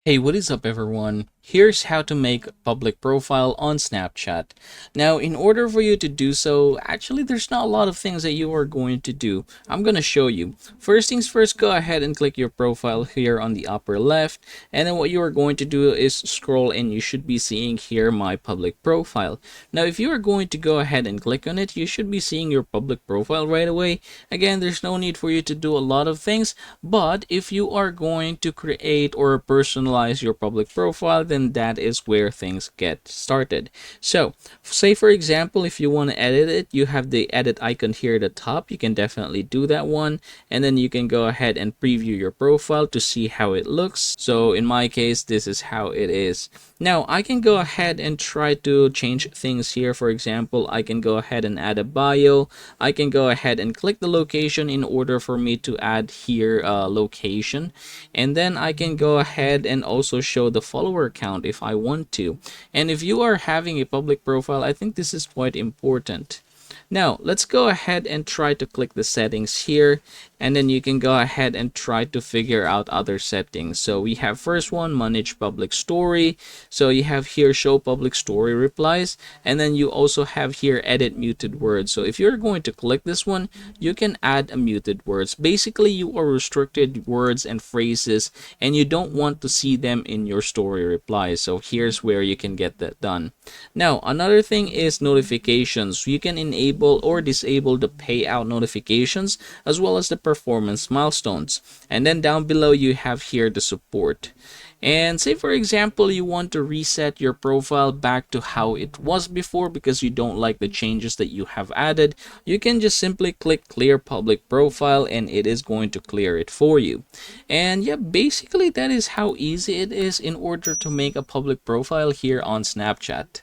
Hey, what is up everyone? Here's how to make a public profile on Snapchat. Now, in order for you to do so, actually there's not a lot of things that you are going to do. I'm going to show you. First things first, go ahead and click your profile here on the upper left. And then what you are going to do is scroll and you should be seeing here my public profile. Now, if you are going to go ahead and click on it, you should be seeing your public profile right away. Again, there's no need for you to do a lot of things, but if you are going to create or personalize your public profile, then that is where things get started. So, say for example, if you want to edit it, you have the edit icon here at the top. You can definitely do that one, and then you can go ahead and preview your profile to see how it looks. So in my case, this is how it is. Now I can go ahead and try to change things here. For example, I can go ahead and add a bio. I can go ahead and click the location in order for me to add here location, and then I can go ahead and also show the follower count if I want to. And if you are having a public profile, I think this is quite important. Now let's go ahead and try to click the settings here, and then you can go ahead and try to figure out other settings. So we have first one, manage public story. So you have here show public story replies, and then you also have here edit muted words. So if you're going to click this one, you can add a muted words. Basically, you are restricted words and phrases and you don't want to see them in your story replies. So here's where you can get that done. Now another thing is notifications. You can enable or disable the payout notifications as well as the performance milestones. And then down below you have here the support. And say for example you want to reset your profile back to how it was before because you don't like the changes that you have added, you can just simply click clear public profile and it is going to clear it for you. And yeah, basically that is how easy it is in order to make a public profile here on Snapchat.